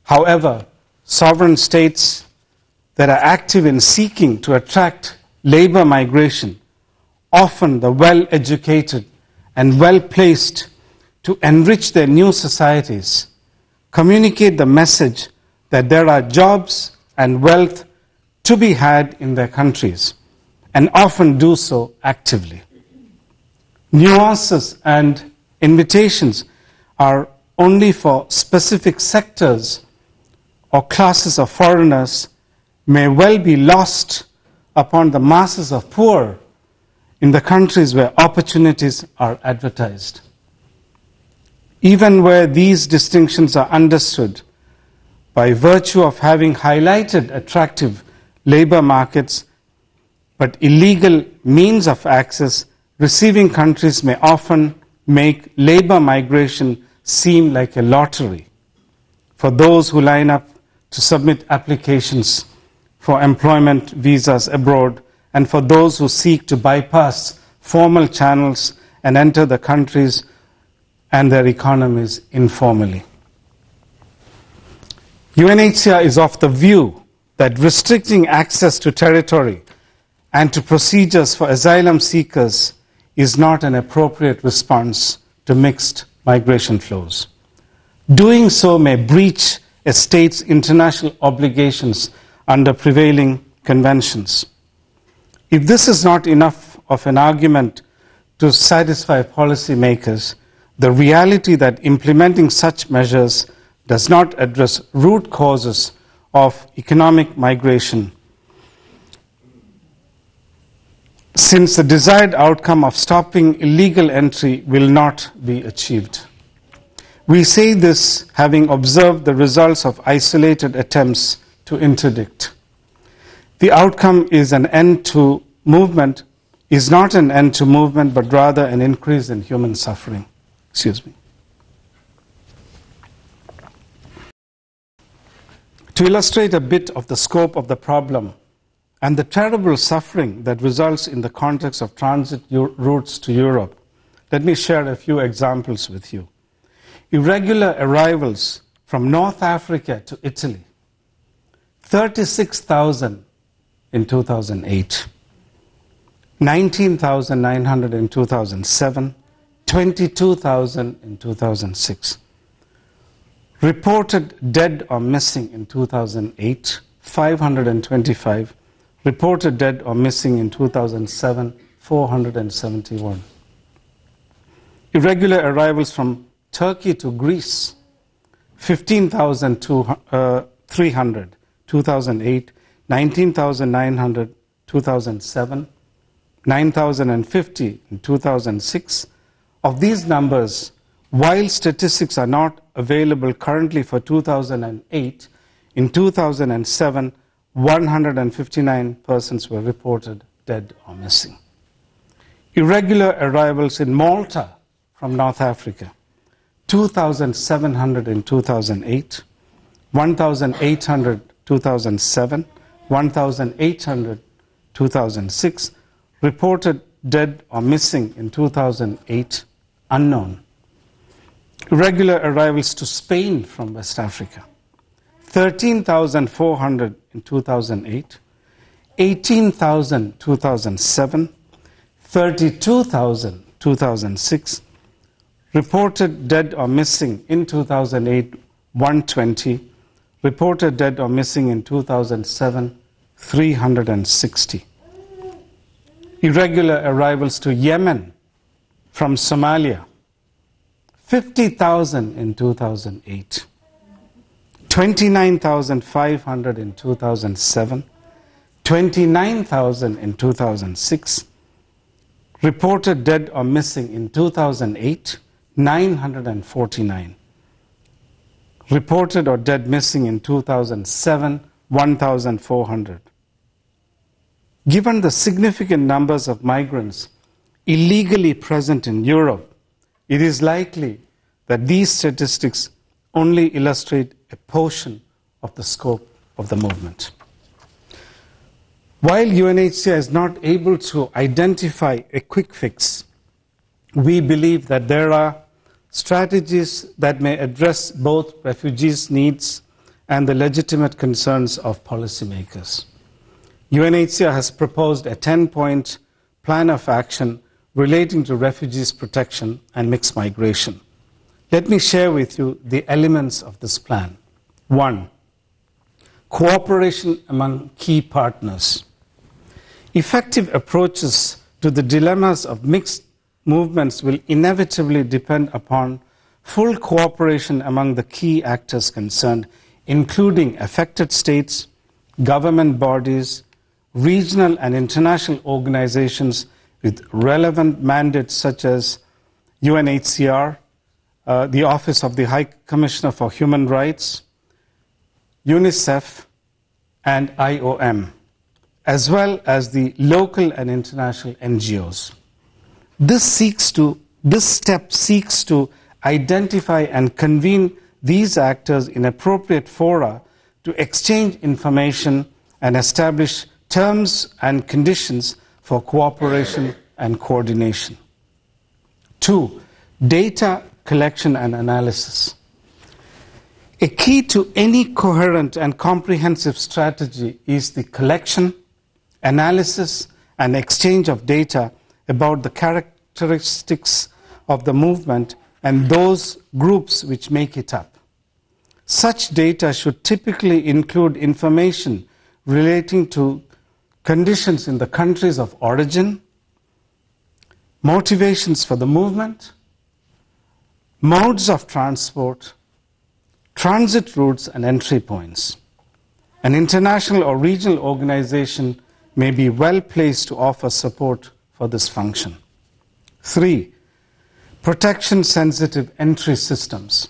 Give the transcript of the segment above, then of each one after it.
However, sovereign states that are active in seeking to attract labor migration, often the well-educated and well-placed to enrich their new societies, communicate the message that there are jobs and wealth to be had in their countries, and often do so actively. Nuances and invitations are only for specific sectors or classes of foreigners may well be lost upon the masses of poor in the countries where opportunities are advertised. Even where these distinctions are understood by virtue of having highlighted attractive labor markets, but illegal means of access, receiving countries may often make labor migration seem like a lottery for those who line up to submit applications for employment visas abroad, and for those who seek to bypass formal channels and enter the countries and their economies informally. UNHCR is of the view that restricting access to territory and to procedures for asylum seekers is not an appropriate response to mixed migration flows. Doing so may breach a state's international obligations under prevailing conventions. If this is not enough of an argument to satisfy policymakers, the reality that implementing such measures does not address root causes of economic migration, since the desired outcome of stopping illegal entry will not be achieved. We say this having observed the results of isolated attempts to interdict. The outcome is an end to movement, is not an end to movement, but rather an increase in human suffering. Excuse me. To illustrate a bit of the scope of the problem and the terrible suffering that results in the context of transit routes to Europe, let me share a few examples with you. Irregular arrivals from North Africa to Italy, 36,000 in 2008, 19,900 in 2007, 22,000 in 2006. Reported dead or missing in 2008, 525. Reported dead or missing in 2007, 471. Irregular arrivals from Turkey to Greece, 15,300, 2008, 19,900, 2007, 9,050 in 2006. Of these numbers, while statistics are not available currently for 2008, in 2007, 159 persons were reported dead or missing. Irregular arrivals in Malta from North Africa, 2,700 in 2008, 1,800 2007, 1,800 2006, reported dead or missing in 2008, unknown. Irregular arrivals to Spain from West Africa, 13,400 in 2008, 18,000 2007, 32,000 2006, reported dead or missing in 2008, 120, reported dead or missing in 2007, 360. Irregular arrivals to Yemen from Somalia, 50,000 in 2008, 29,500 in 2007, 29,000 in 2006, reported dead or missing in 2008, 949. Reported or dead missing in 2007, 1,400. Given the significant numbers of migrants illegally present in Europe, it is likely that these statistics only illustrate a portion of the scope of the movement. While UNHCR is not able to identify a quick fix, we believe that there are strategies that may address both refugees' needs and the legitimate concerns of policymakers. UNHCR has proposed a 10-point plan of action relating to refugees protection and mixed migration. Let me share with you the elements of this plan. 1. Cooperation among key partners. Effective approaches to the dilemmas of mixed movements will inevitably depend upon full cooperation among the key actors concerned, including affected states, government bodies, regional and international organizations with relevant mandates such as UNHCR, the Office of the High Commissioner for Human Rights, UNICEF, and IOM, as well as the local and international NGOs. This step seeks to identify and convene these actors in appropriate fora to exchange information and establish terms and conditions for cooperation and coordination. 2. Data collection and analysis. A key to any coherent and comprehensive strategy is the collection, analysis, and exchange of data about the characteristics of the movement and those groups which make it up. Such data should typically include information relating to conditions in the countries of origin, motivations for the movement, modes of transport, transit routes, and entry points. An international or regional organization may be well placed to offer support for this function. 3. Protection-sensitive entry systems.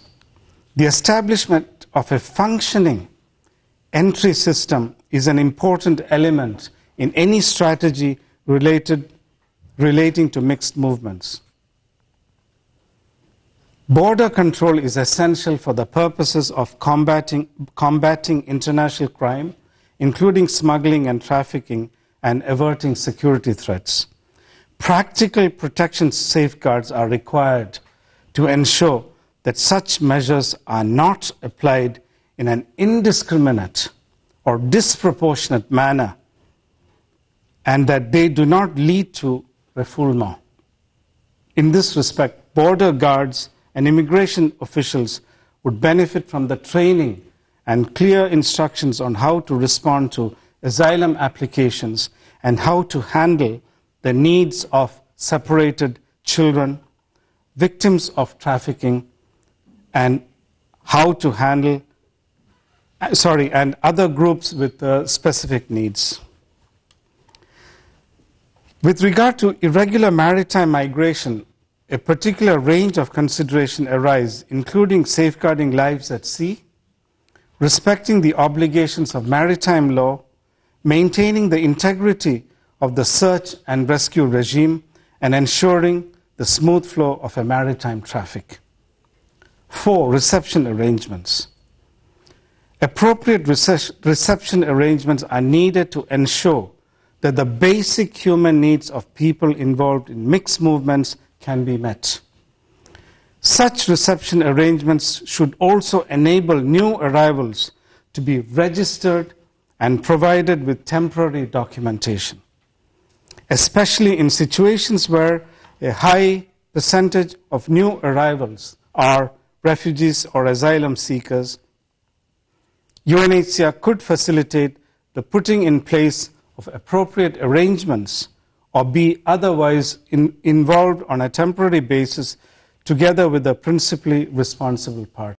The establishment of a functioning entry system is an important element in any strategy relating to mixed movements. Border control is essential for the purposes of combating international crime, including smuggling and trafficking, and averting security threats. Practical protection safeguards are required to ensure that such measures are not applied in an indiscriminate or disproportionate manner, and that they do not lead to refoulement. In this respect, border guards and immigration officials would benefit from the training and clear instructions on how to respond to asylum applications and how to handle the needs of separated children, victims of trafficking, and how to handle, and other groups with specific needs. With regard to irregular maritime migration, a particular range of consideration arise, including safeguarding lives at sea, respecting the obligations of maritime law, maintaining the integrity of the search and rescue regime, and ensuring the smooth flow of a maritime traffic. 4. Reception arrangements. Appropriate reception arrangements are needed to ensure that the basic human needs of people involved in mixed movements can be met. Such reception arrangements should also enable new arrivals to be registered and provided with temporary documentation, especially in situations where a high percentage of new arrivals are refugees or asylum seekers. UNHCR could facilitate the putting in place of appropriate arrangements or be otherwise involved on a temporary basis together with the principally responsible party.